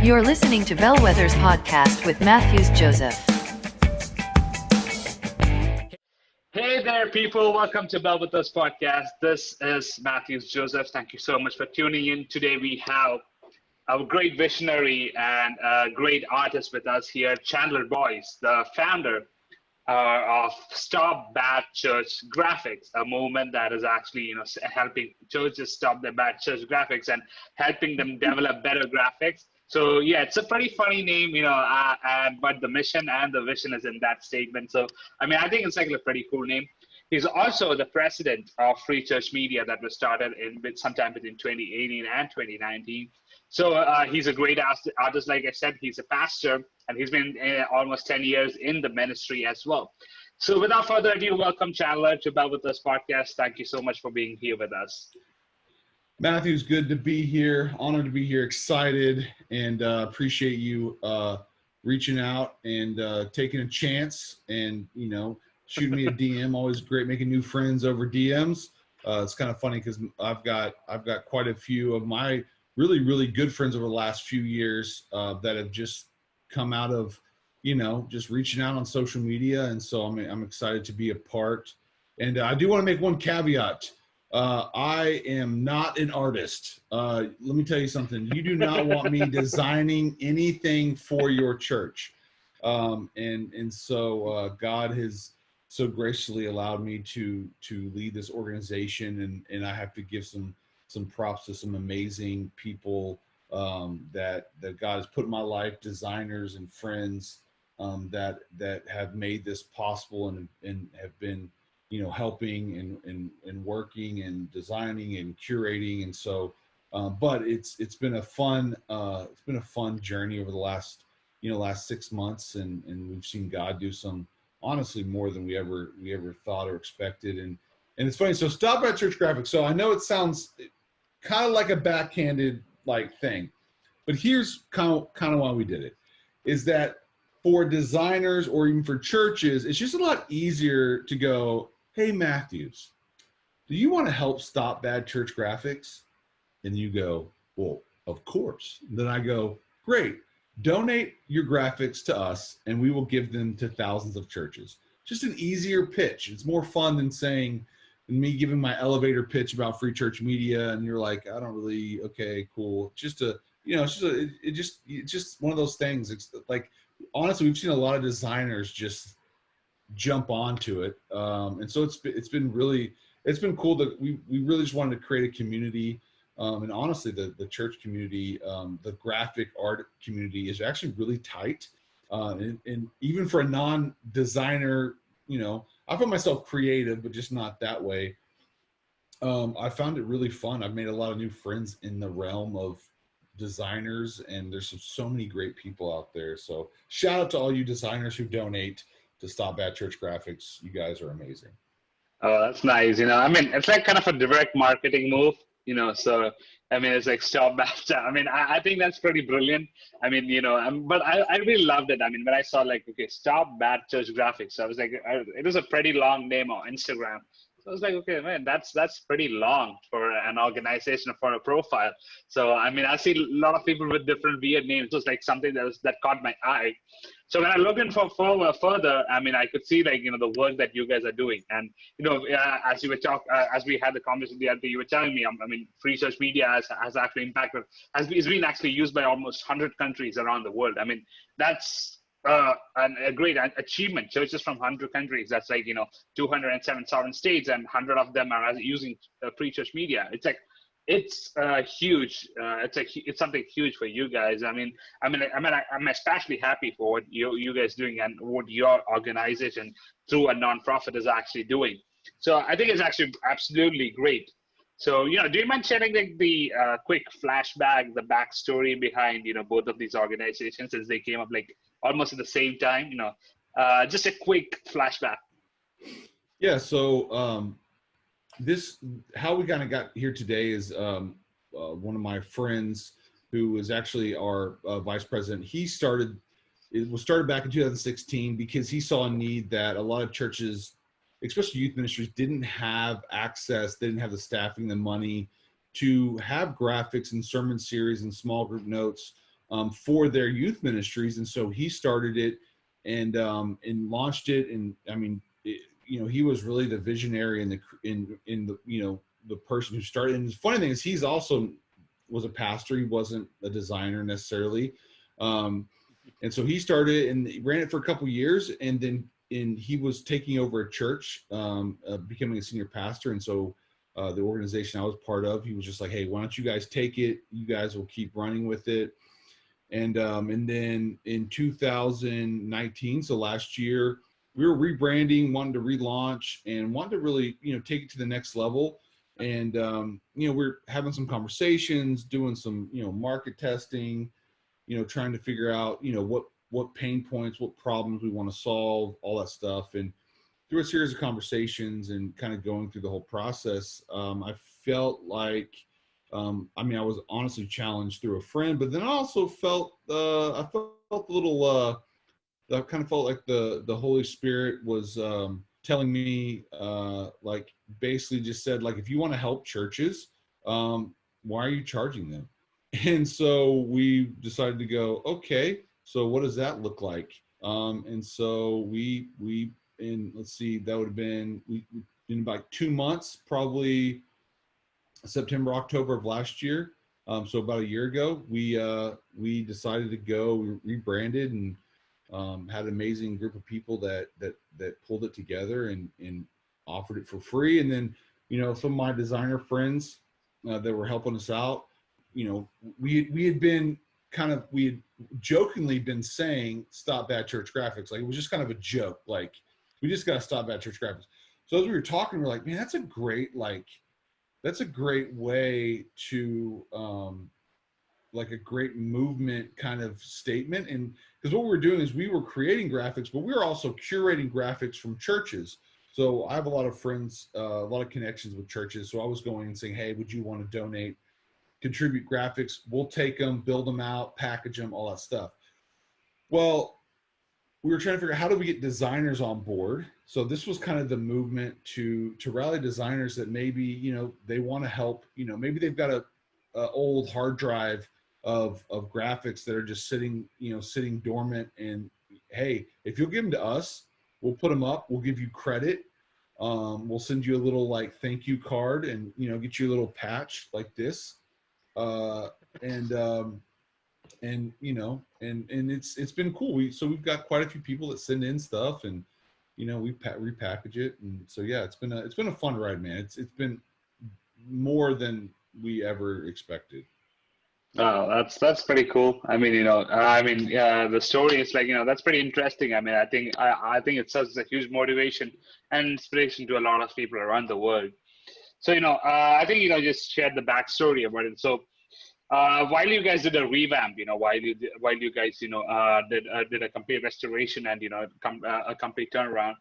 You're listening to Bellwethers podcast with Matthews Joseph. Hey there, people. Welcome to Bellwethers podcast. This is Matthews Joseph. Thank you so much for tuning in. Today we have our great visionary and great artist with us here, Chandler Boyce, the founder of Stop Bad Church Graphics, a movement that is actually, helping churches stop their bad church graphics and helping them develop better graphics. So yeah, it's a pretty funny name, but the mission and the vision is in that statement. So I think it's like a pretty cool name. He's also the president of Free Church Media that was started sometime between 2018 and 2019. So he's a great artist, like I said. He's a pastor, and he's been almost 10 years in the ministry as well. So without further ado, welcome Chandler to Bellwethers podcast. Thank you so much for being here with us. Matthews, good to be here. Honored to be here. Excited, and appreciate you reaching out and taking a chance and, shooting me a DM. Always great making new friends over DMs. It's kind of funny because I've got quite a few of my really, really good friends over the last few years that have just come out of, just reaching out on social media. And so I'm excited to be a part. And I do want to make one caveat. I am not an artist. Let me tell you something. You do not want me designing anything for your church. And so God has so graciously allowed me to lead this organization, and I have to give some props to some amazing people that God has put in my life, designers and friends that have made this possible and have been helping and working and designing and curating. And so but it's been a fun journey over the last 6 months, and we've seen God do some, honestly, more than we ever thought or expected. And it's funny. So Stop Bad Church Graphics. So I know it sounds kind of like a backhanded thing, but here's kind of why we did it, is that for designers or even for churches, it's just a lot easier to go, hey, Matthews, do you want to help stop bad church graphics? And you go, well, of course. And then I go, great, donate your graphics to us and we will give them to thousands of churches. Just an easier pitch. It's more fun than me giving my elevator pitch about Free Church Media, and you're like, I don't really, okay, cool. It's just one of those things. It's like, honestly, we've seen a lot of designers just jump onto it. And so it's been cool that we really just wanted to create a community. And honestly, the church community, the graphic art community is actually really tight. And even for a non-designer, I find myself creative, but just not that way. I found it really fun. I've made a lot of new friends in the realm of designers, and there's so many great people out there. So shout out to all you designers who donate to Stop Bad Church Graphics. You guys are amazing. Oh, that's nice. It's like kind of a direct marketing move, so, it's like Stop Bad. I think that's pretty brilliant. But I really loved it. When I saw Stop Bad Church Graphics, I was like, it was a pretty long name on Instagram. So I was like, okay, man, that's pretty long for an organization, for a profile. So, I see a lot of people with different weird names. It was like something that caught my eye. So when I looked in further, I could see the work that you guys are doing. And, as we had the conversation the other day, you were telling me, Free Church Media has actually impacted, is being actually used by almost 100 countries around the world. That's a great achievement. Churches from 100 countries, that's 207 sovereign states, and 100 of them are using Free Church Media. It's huge. It's something huge for you guys. I'm especially happy for what you guys doing and what your organization through a nonprofit is actually doing. So I think it's actually absolutely great. So, do you mind sharing the quick flashback, the backstory behind, both of these organizations as they came up almost at the same time, just a quick flashback. Yeah. So how we kind of got here today is one of my friends who was actually our vice president. It was started back in 2016 because he saw a need that a lot of churches, especially youth ministries, didn't have access. They didn't have the staffing, the money to have graphics and sermon series and small group notes for their youth ministries. And so he started it and launched it. And I mean, he was really the visionary and the person who started. And the funny thing is he's also was a pastor. He wasn't a designer necessarily. And so he started and he ran it for a couple of years, and then he was taking over a church, becoming a senior pastor. And so the organization I was part of, he was just like, hey, why don't you guys take it? You guys will keep running with it. And then in 2019, so last year, we were rebranding, wanted to relaunch, and wanted to really, take it to the next level. And, we're having some conversations, doing some, market testing, trying to figure out, what pain points, what problems we want to solve, all that stuff. And through a series of conversations and kind of going through the whole process, I felt like, I was honestly challenged through a friend, but then I also felt, I felt a little, I kind of felt like the Holy Spirit was telling me, like basically just said, like, if you want to help churches, why are you charging them? And so we decided to go, okay, so what does that look like? And so we let's see, that would have been in about 2 months, probably September, October of last year. So about a year ago, we decided to go, we rebranded, and had an amazing group of people that pulled it together and offered it for free. And then, some of my designer friends that were helping us out, we had jokingly been saying, stop bad church graphics. Like, it was just kind of a joke. Like, we just got to stop bad church graphics. So as we were talking, we're like, man, that's a great way to, like a great movement kind of statement. And because what we were doing is we were creating graphics, but we were also curating graphics from churches. So I have a lot of friends, a lot of connections with churches. So I was going and saying, hey, would you want to donate, contribute graphics? We'll take them, build them out, package them, all that stuff. Well, we were trying to figure out, how do we get designers on board? So this was kind of the movement to rally designers that maybe, they want to help, maybe they've got a old hard drive of graphics that are just sitting dormant. And hey, if you'll give them to us, we'll put them up. We'll give you credit. We'll send you a little like thank you card, and get you a little patch like this. And it's been cool. We've got quite a few people that send in stuff, and we repackage it. And so yeah, it's been a fun ride, man. It's been more than we ever expected. Oh, that's pretty cool. The story is like, that's pretty interesting. I think it serves as a huge motivation and inspiration to a lot of people around the world. So, I think, just shared the backstory about it. So, while you guys did a revamp, while you guys, did a complete restoration and, a complete turnaround,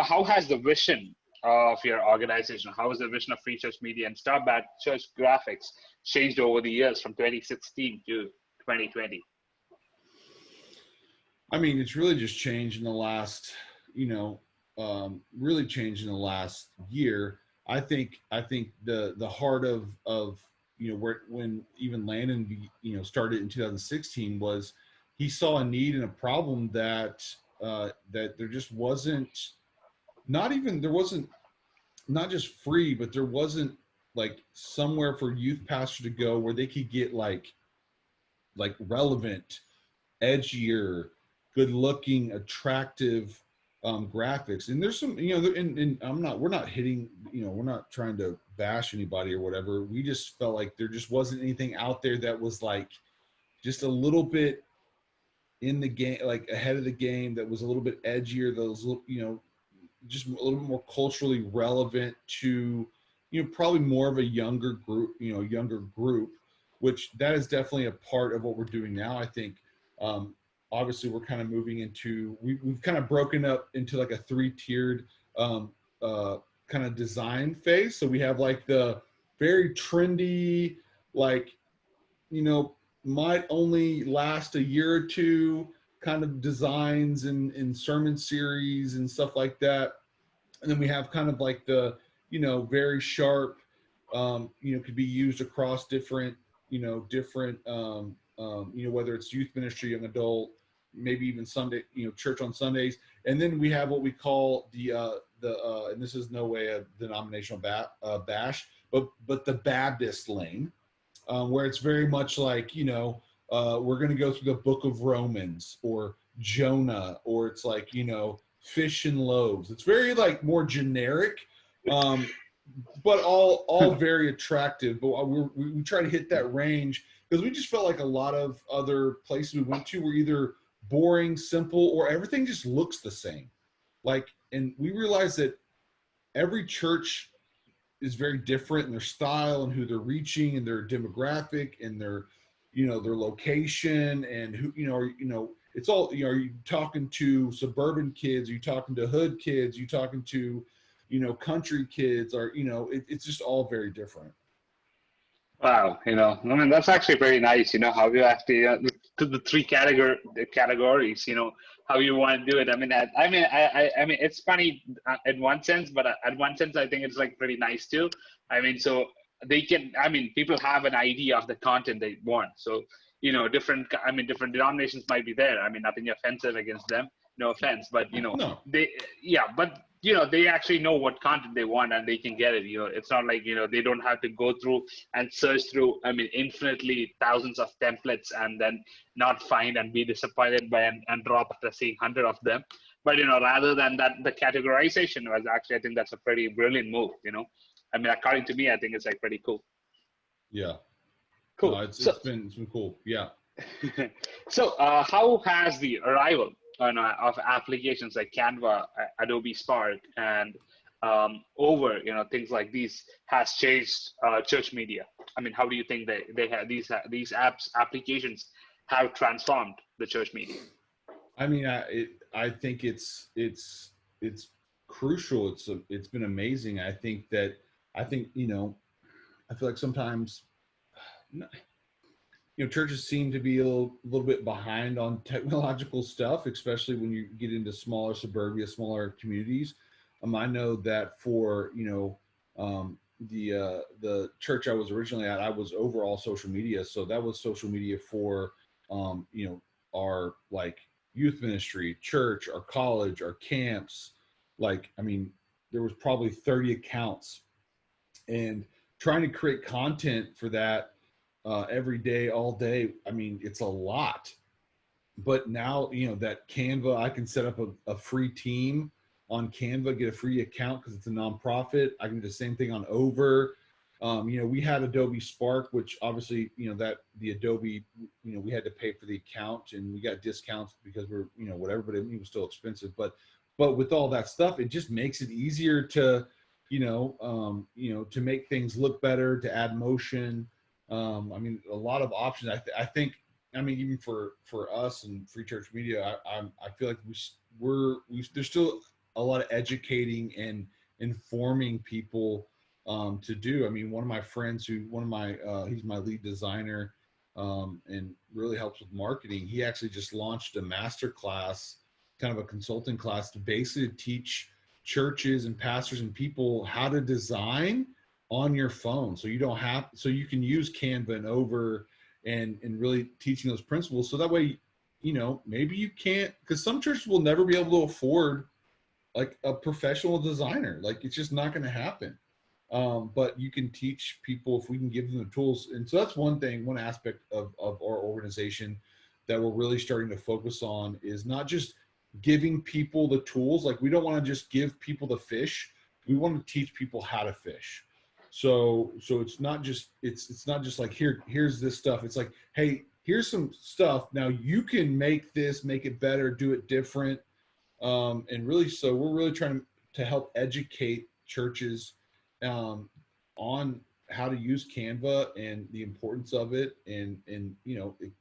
how has the vision of your organization, how has the vision of Free Church Media and Stop Bad Church Graphics changed over the years from 2016 to 2020? It's really just changed in the last, really changed in the last year. I think the heart of when even Landon, started in 2016 was he saw a need and a problem that there just wasn't, not just free, but there wasn't like somewhere for youth pastors to go where they could get like relevant, edgier, good looking, attractive graphics. And there's some, and we're not hitting, we're not trying to bash anybody or whatever. We just felt like there just wasn't anything out there that was like just a little bit in the game, like ahead of the game, that was a little bit edgier, those, just a little bit more culturally relevant to, probably more of a younger group, which that is definitely a part of what we're doing now. I think, obviously we're kind of moving into, we've kind of broken up into like a 3-tiered kind of design phase. So we have like the very trendy, like, might only last a year or two kind of designs and sermon series and stuff like that. And then we have kind of like the, very sharp, could be used across different, whether it's youth ministry, young adult, maybe even Sunday, church on Sundays. And then we have what we call and this is no way a denominational bash, but the Baptist lane, where it's very much like, we're going to go through the book of Romans or Jonah, or it's like, fish and loaves. It's very like more generic, but all very attractive. But we try to hit that range because we just felt like a lot of other places we went to were either boring, simple, or everything just looks the same. And we realized that every church is very different in their style and who they're reaching and their demographic and their location and who, it's all, are you talking to suburban kids? Are you talking to hood kids? Are you talking to, country kids? Or, it's just all very different. Wow, that's actually very nice, how you have to the three categories, how you want to do it. I mean, it's funny in one sense, but at one sense, I think it's like pretty nice too. I mean, so people have an idea of the content they want. So, different denominations might be there. I mean, nothing offensive against them, no offense, but, No. they actually know what content they want and they can get it. It's not like, they don't have to go through and search through, infinitely thousands of templates and then not find and be disappointed by and drop after seeing 100 of them. But, rather than that, the categorization was actually, I think that's a pretty brilliant move, according to me, I think it's like pretty cool. Yeah. Cool. No, it's been cool. Yeah. So how has the arrival of applications like Canva, Adobe Spark, and things like these has changed church media? I mean, how do you think they have these applications have transformed the church media? I mean, I think it's crucial. It's been amazing. I feel like sometimes, churches seem to be a little bit behind on technological stuff, especially when you get into smaller suburbia, smaller communities. I know that for, the church I was originally at, I was overall social media. So that was social media for, our like youth ministry, church, our college, our camps. There was probably 30 accounts, and trying to create content for that every day, all day. It's a lot. But now, that Canva, I can set up a free team on Canva, get a free account because it's a nonprofit. I can do the same thing on Over. We had Adobe Spark, which obviously, that the Adobe, we had to pay for the account and we got discounts because we're, whatever, but it was still expensive. But with all that stuff, it just makes it easier to, to make things look better, to add motion. A lot of options. I think, even for us and Free Church Media, I feel like there's still a lot of educating and informing people to do. One of my friends he's my lead designer and really helps with marketing. He actually just launched a master class, kind of a consulting class, to basically teach churches and pastors and people how to design on your phone. So you can use Canva and Over and really teaching those principles. So that way, maybe you can't, because some churches will never be able to afford like a professional designer. Like, it's just not going to happen. But you can teach people if we can give them the tools. And so that's one aspect of our organization that we're really starting to focus on, is not just giving people the tools. Like, we don't want to just give people the fish. We want to teach people how to fish. So it's not just like, here's this stuff. It's like, hey, here's some stuff. Now you can make it better, do it different. And really, so we're really trying to help educate churches on how to use Canva and the importance of it. And it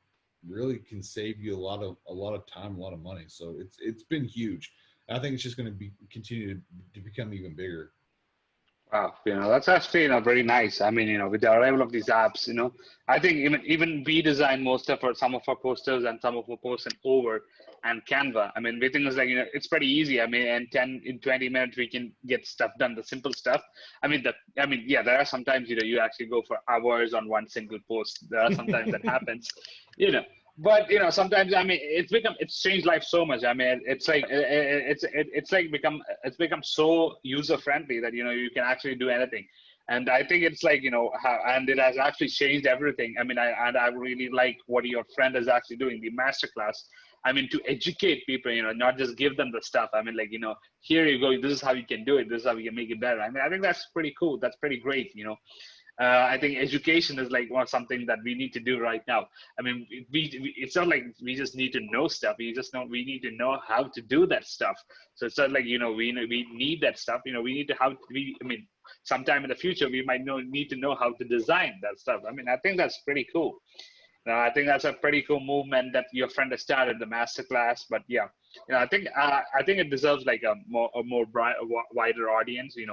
really can save you a lot of time, a lot of money. So it's been huge. I think it's just going to continue to become even bigger. Wow, that's actually, very nice. I mean, with the arrival of these apps, I think even we design most of some of our posters and some of our posts in Over and Canva. I mean, we think it's like, it's pretty easy. I mean, in 20 minutes we can get stuff done, the simple stuff. Yeah, there are sometimes, you actually go for hours on one single post. There are sometimes that happens, you know. But sometimes I mean it's changed life so much. I mean it's become so user friendly that you can actually do anything, and I think it's like and it has actually changed everything. I mean I really like what your friend is actually doing, the masterclass. I mean, to educate people, not just give them the stuff. I mean, like, here you go. This is how you can do it. This is how you can make it better. I mean, I think that's pretty cool. That's pretty great. I think education is like something that we need to do right now. I mean, it's not like we just need to know stuff. We need to know how to do that stuff. So it's not like, we need that stuff. We need to I mean, sometime in the future, we might need to know how to design that stuff. I mean, I think that's pretty cool. I think that's a pretty cool movement that your friend has started, the masterclass. But yeah, I think it deserves like a wider audience. A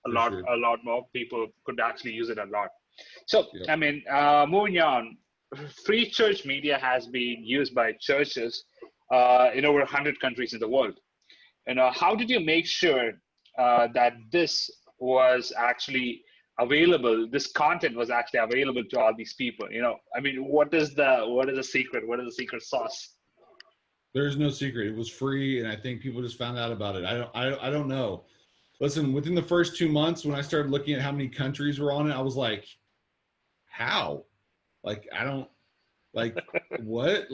For lot sure. a lot more people could actually use it a lot. So Yep. I mean, moving on, free church media has been used by churches in over 100 countries in the world. How did you make sure that this was actually available? This content was actually available to all these people. I mean, what is the secret? What is the secret sauce? There's no secret. It was free, and I think people just found out about it. I don't know. Listen, within the first 2 months, when I started looking at how many countries were on it, I was like, how? Like, I don't like what?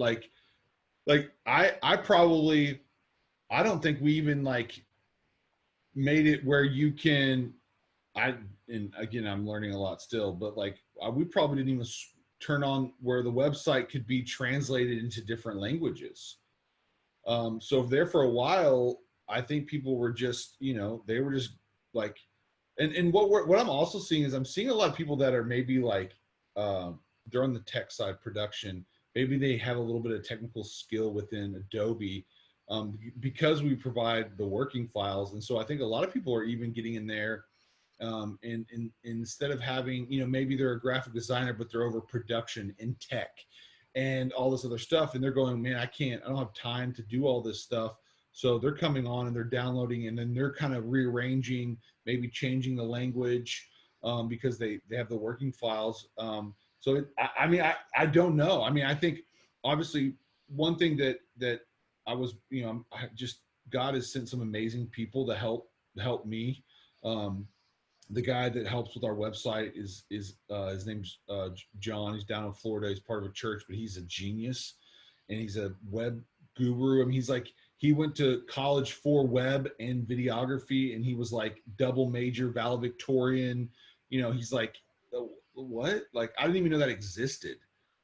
I don't think we even like made it where you can. I and again, I'm learning a lot still, but like we probably didn't even turn on where the website could be translated into different languages. So there for a while, I think people were just, they were just like, and what I'm also seeing is I'm seeing a lot of people that are maybe like, they're on the tech side production. Maybe they have a little bit of technical skill within Adobe, because we provide the working files. And so I think a lot of people are even getting in there, and instead of having, maybe they're a graphic designer, but they're over production in tech and all this other stuff. And they're going, man, I don't have time to do all this stuff. So they're coming on and they're downloading, and then they're kind of rearranging, maybe changing the language, because they have the working files. I don't know. I mean, I think obviously one thing that I was, I just, God has sent some amazing people to help me. Um, the guy that helps with our website is his name's John. He's down in Florida. He's part of a church, but he's a genius, and he's a web guru. I mean, he went to college for web and videography, and he was like double major valedictorian. He's like, what? Like, I didn't even know that existed.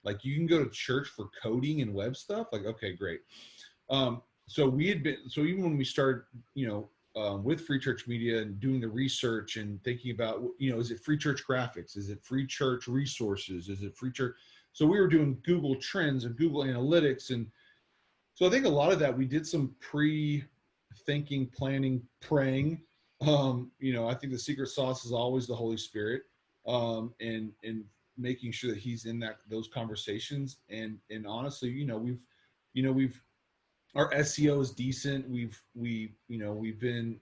Like, you can go to church for coding and web stuff. Like, okay, great. So even when we started, with Free Church Media and doing the research and thinking about, is it Free Church Graphics? Is it Free Church Resources? Is it Free Church? So we were doing Google Trends and Google Analytics. And so I think a lot of that, we did some pre-thinking, planning, praying. I think the secret sauce is always the Holy Spirit, and making sure that he's in those conversations. And honestly, we've our SEO is decent. We've been,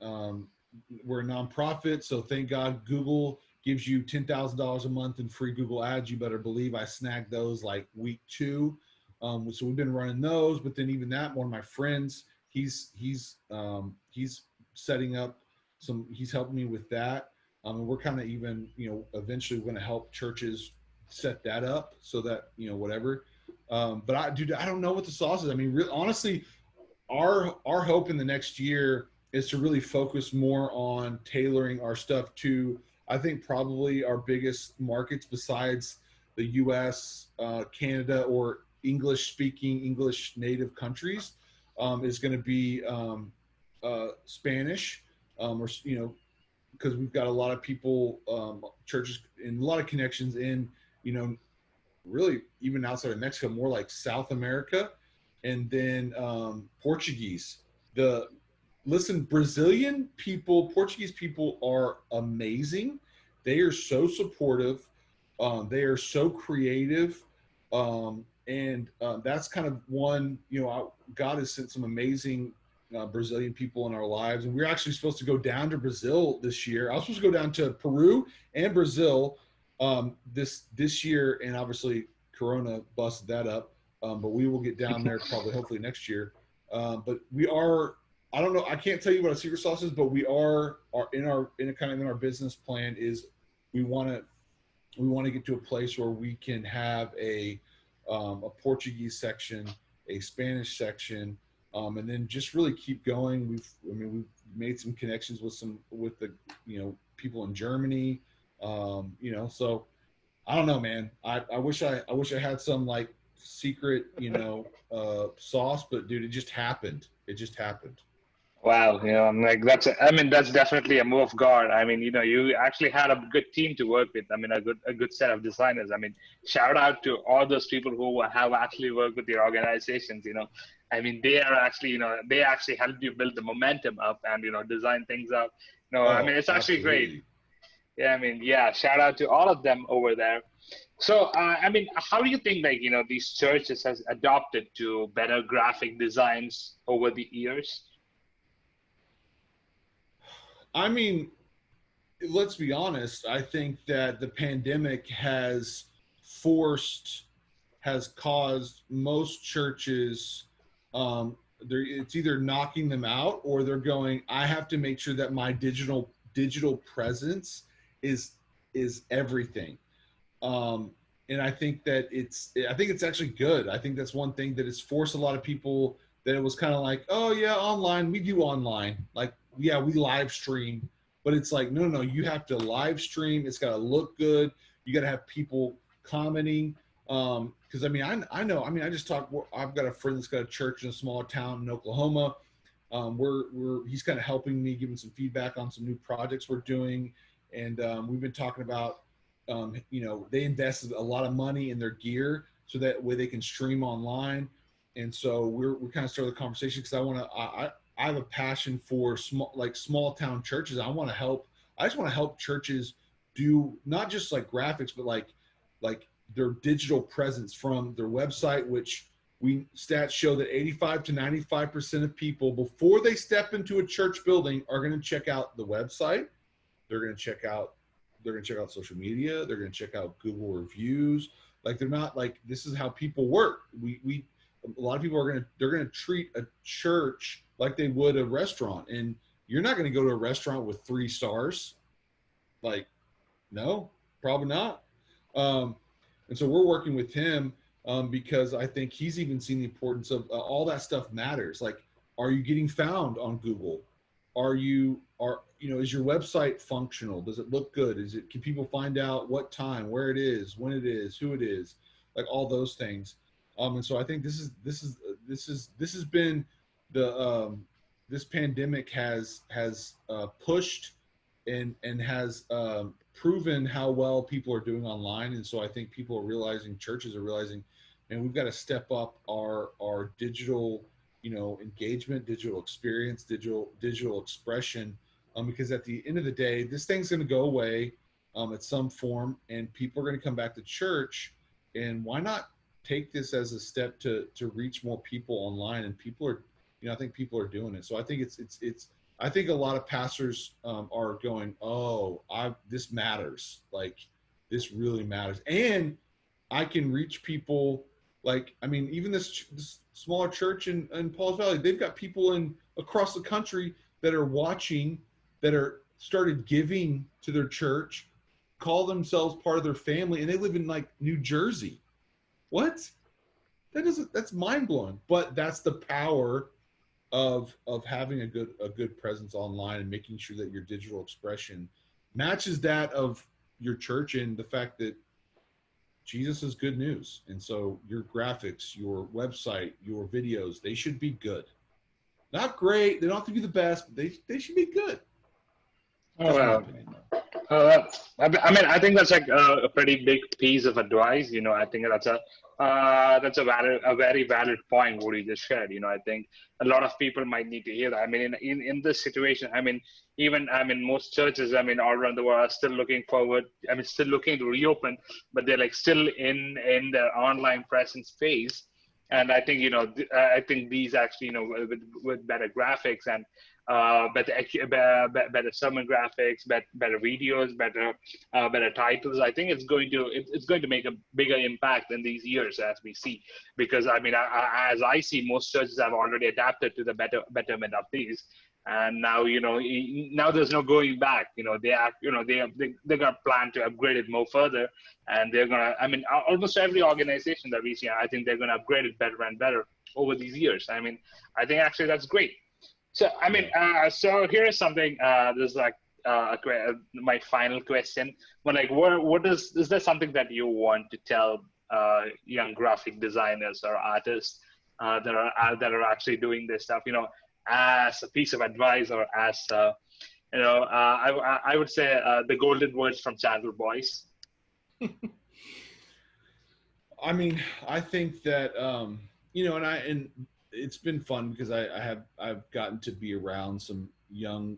we're a nonprofit, so thank God Google gives you $10,000 a month in free Google ads. You better believe I snagged those like week 2. So we've been running those, but then even that, one of my friends, he's setting up he's helping me with that. And we're kind of even, eventually we're going to help churches set that up so that, whatever. But I don't know what the sauce is. I mean, honestly, our hope in the next year is to really focus more on tailoring our stuff to, I think, probably our biggest markets besides the US, Canada, or English speaking, English native countries, is going to be Spanish, or, because we've got a lot of people, churches, and a lot of connections in, really even outside of Mexico, more like South America, and then Portuguese. The listen, Brazilian people, Portuguese people are amazing. They are so supportive. They are so creative. And that's kind of one, God has sent some amazing Brazilian people in our lives. And we're actually supposed to go down to Brazil this year. I was supposed to go down to Peru and Brazil this year. And obviously Corona busted that up. But we will get down there probably hopefully next year. But we are, I don't know, I can't tell you what our secret sauce is, but we are in our business plan is we want to get to a place where we can have a Portuguese section, a Spanish section, and then just really keep going. We've made some connections with the people in Germany, so I don't know, man. I wish I had some like secret sauce, but dude, it just happened. Wow, I'm like that's definitely a move of God. I mean, you actually had a good team to work with. I mean, a good set of designers. I mean, shout out to all those people who have actually worked with your organizations. I mean, they are actually, they actually helped you build the momentum up and design things up. I mean, it's actually Absolutely great. Yeah, I mean, yeah, shout out to all of them over there. So, I mean, how do you think these churches has adopted to better graphic designs over the years? I mean, let's be honest. I think that the pandemic has caused most churches, it's either knocking them out or they're going, I have to make sure that my digital presence is everything. And I think that it's actually good. I think that's one thing that has forced a lot of people that it was kind of like, oh yeah, online, we do online. Like, yeah, we live stream, but it's like, no, you have to live stream. It's got to look good. You got to have people commenting. Cause I mean, I know, I just talked, I've got a friend that's got a church in a smaller town in Oklahoma. He's kind of helping me, giving some feedback on some new projects we're doing. And we've been talking about, they invested a lot of money in their gear so that way they can stream online. And so we're kind of started the conversation because I have a passion for small town churches. I just want to help churches do not just like graphics, but like their digital presence from their website, which stats show that 85 to 95% of people before they step into a church building are going to check out the website. They're going to check out social media. They're going to check out Google reviews. Like, they're not like, this is how people work. A lot of people they're going to treat a church like they would a restaurant. And you're not going to go to a restaurant with 3 stars. Like, no, probably not. And so we're working with him because I think he's even seen the importance of all that stuff matters. Like, are you getting found on Google? Is your website functional? Does it look good? Can people find out what time, where it is, when it is, who it is, like all those things. And so I think this has been this pandemic has pushed and has proven how well people are doing online. And so I think churches are realizing, and we've got to step up our digital, engagement, digital experience, digital expression, because at the end of the day, this thing's going to go away at some form, and people are going to come back to church. And why not take this as a step to reach more people online? And people are, I think people are doing it. So I think I think a lot of pastors are going, oh, this matters. Like, this really matters. And I can reach people. Like, I mean, even this smaller church in Paul's Valley, they've got people across the country that are watching, that are started giving to their church, call themselves part of their family, and they live in like New Jersey. What? That's mind blowing. But that's the power of having a good presence online and making sure that your digital expression matches that of your church, and the fact that Jesus is good news. And so your graphics, your website, your videos, they should be good. Not great. They don't have to be the best, but they should be good. Oh, well, I think that's like a pretty big piece of advice. I think that's a very valid point what you just shared. I think a lot of people might need to hear that. I mean, in this situation, most churches, all around the world are still looking forward. Still looking to reopen, but they're like still in their online presence phase. And I think I think these actually with better graphics and better sermon graphics, better videos, better titles. I think it's going to make a bigger impact in these years as we see, because as I see, most churches have already adapted to the betterment of these, and now now there's no going back. They're gonna plan to upgrade it more further, and they're gonna. Almost every organization that we see, I think they're gonna upgrade it better and better over these years. I think actually that's great. So, so here's something. This is like my final question. But like, is there something that you want to tell young graphic designers or artists that are actually doing this stuff? As a piece of advice, or as I would say the golden words from Chandler Boyce. I think that and it's been fun because I've gotten to be around some young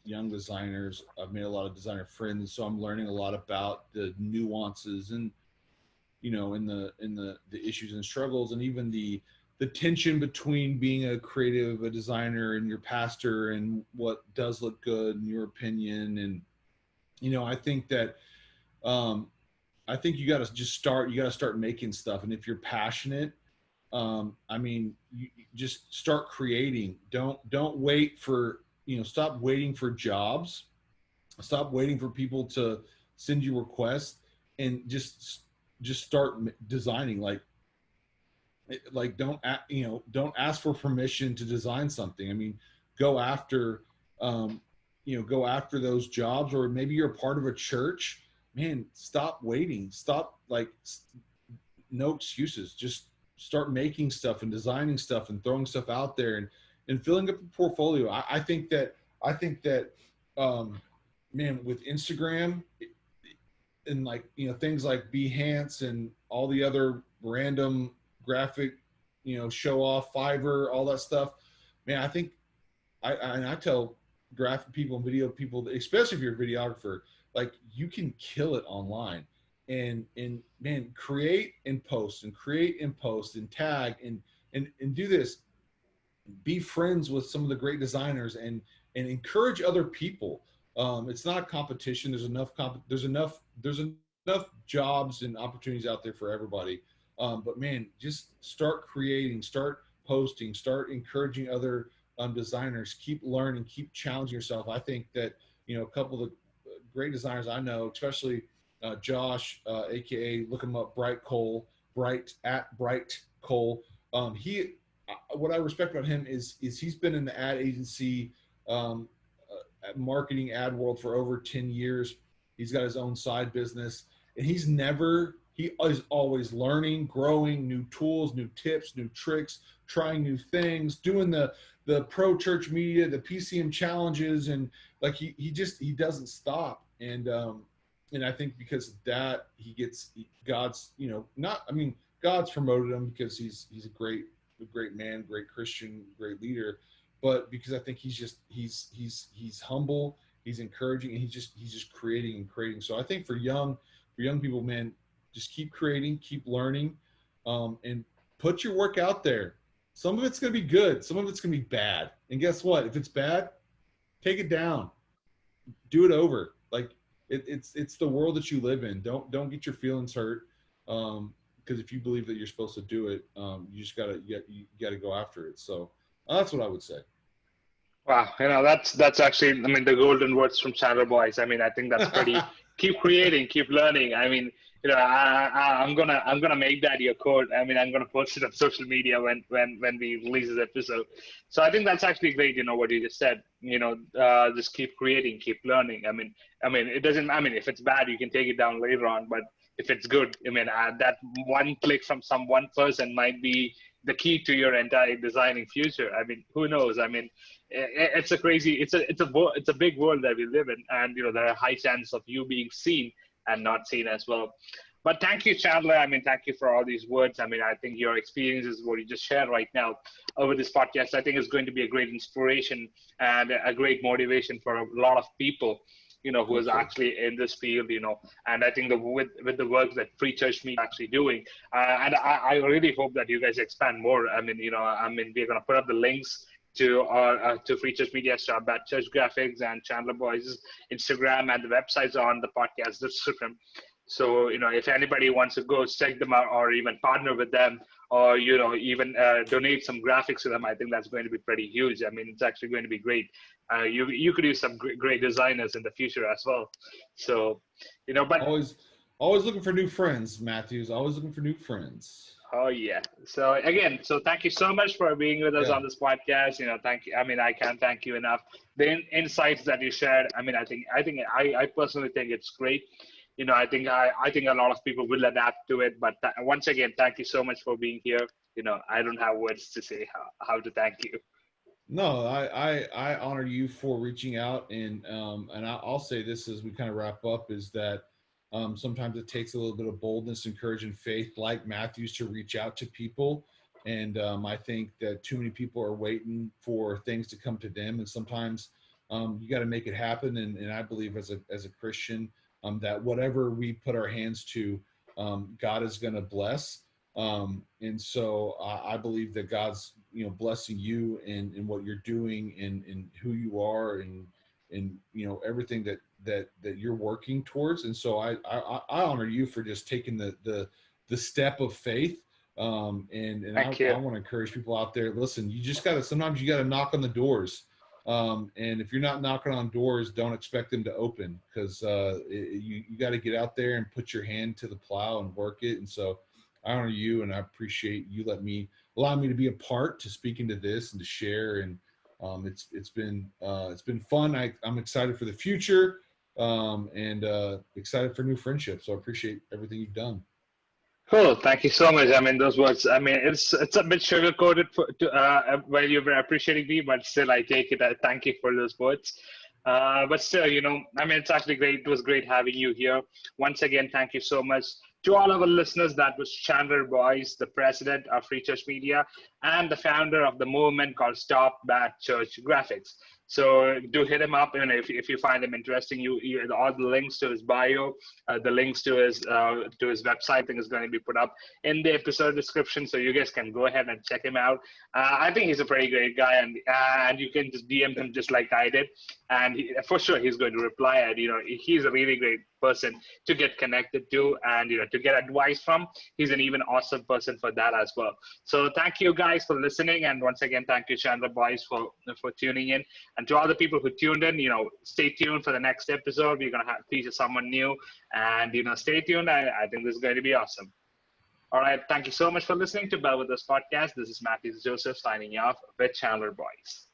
designers. I've made a lot of designer friends, so I'm learning a lot about the nuances and in the issues and struggles, and even the tension between being a creative, a designer, and your pastor, and what does look good in your opinion. And I think that I think you got to just start making stuff, and if you're passionate, you just start creating. Don't wait for stop waiting for jobs, stop waiting for people to send you requests, and just start designing. Don't ask for permission to design something. Go after those jobs, or maybe you're a part of a church. Man, stop waiting. No excuses. Just start making stuff and designing stuff and throwing stuff out there and filling up a portfolio. I think that with Instagram and things like Behance and all the other random graphic, show off, Fiverr, all that stuff, man, I think I tell graphic people and video people, especially if you're a videographer, you can kill it online. And man, create and post and tag and do this. Be friends with some of the great designers and encourage other people. It's not a competition. There's enough jobs and opportunities out there for everybody. But man, just start creating, start posting, start encouraging other designers. Keep learning, keep challenging yourself. I think that a couple of the great designers I know, especially Josh, aka look him up, Bright Cole. What I respect about him is he's been in the ad agency, marketing ad world for over 10 years. He's got his own side business, and he is always learning, growing, new tools, new tips, new tricks, trying new things, doing the pro church media, the PCM challenges, and he doesn't stop. And I think because of that, God's promoted him because he's a great man, great Christian, great leader. But because I think he's humble, he's encouraging, and he's just creating and creating. So I think for young people, man, just keep creating, keep learning, and put your work out there. Some of it's going to be good, some of it's going to be bad. And guess what? If it's bad, take it down, do it over. It's the world that you live in. Don't get your feelings hurt, because if you believe that you're supposed to do it, you just gotta go after it. So that's what I would say. Wow, that's actually the golden words from Chandler Boyce. I think that's pretty. Keep creating, keep learning. I'm gonna make that your quote. I'm gonna post it on social media when we release this episode. So I think that's actually great. What you just said. Just keep creating, keep learning. It doesn't. If it's bad, you can take it down later on. But if it's good. I mean, that one click from some one person might be the key to your entire designing future. I mean, who knows? I mean, it's a crazy, it's a big world that we live in, and there are high chances of you being seen and not seen as well. But thank you, Chandler. I mean, thank you for all these words. I mean, I think your experiences, what you just shared right now over this podcast, I think is going to be a great inspiration and a great motivation for a lot of people, who is actually in this field, and I think with the work that Free Church Media is actually doing, and I really hope that you guys expand more. I mean, we're going to put up the links to our to Free Church Media, Bad Church Graphics, and Chandler Boyce's Instagram, and the websites on the podcast description. So, if anybody wants to go check them out or even partner with them or, even donate some graphics to them, I think that's going to be pretty huge. I mean, it's actually going to be great. You could use some great designers in the future as well. So, but always looking for new friends, Matthews. Always looking for new friends. Oh yeah. So again, thank you so much for being with us on this podcast. Thank you. I mean, I can't thank you enough. The insights that you shared. I mean, I personally think it's great. I think a lot of people will adapt to it. But once again, thank you so much for being here. I don't have words to say how to thank you. No, I honor you for reaching out, and I'll say this as we kind of wrap up is that sometimes it takes a little bit of boldness, courage, and faith, like Matthews, to reach out to people. And I think that too many people are waiting for things to come to them, and sometimes you got to make it happen. And I believe as a Christian, that whatever we put our hands to, God is going to bless. And so I believe that God's, blessing you in what you're doing and who you are and everything that you're working towards. And so I honor you for just taking the step of faith. And I want to encourage people out there. Listen, sometimes you got to knock on the doors. And if you're not knocking on doors, don't expect them to open, because you got to get out there and put your hand to the plow and work it. And so I honor you, and I appreciate you allowing me to be a part to speak into this and to share. And it's been fun. I'm excited for the future, and excited for new friendships. So I appreciate everything you've done. Cool. Thank you so much. I mean, those words, I mean, it's a bit sugar-coated while you were appreciating me, but still I take it. Thank you for those words. But still, I mean, it's actually great. It was great having you here. Once again, thank you so much. To all our listeners, that was Chandler Boyce, the president of Free Church Media and the founder of the movement called Stop Bad Church Graphics. So do hit him up, and if you find him interesting, all the links to his bio, the links to his website, I think is going to be put up in the episode description, so you guys can go ahead and check him out. I think he's a pretty great guy, and you can just DM him just like I did, and for sure he's going to reply. And he's a really great person to get connected to, and to get advice from. He's an even awesome person for that as well. So thank you guys for listening, and once again, thank you, Chandler Boyce, for tuning in. And to all the people who tuned in, stay tuned for the next episode. We're going to feature someone new, and, stay tuned. I think this is going to be awesome. All right. Thank you so much for listening to Bellwethers Podcast. This is Matthew Joseph signing off with Chandler Boyce.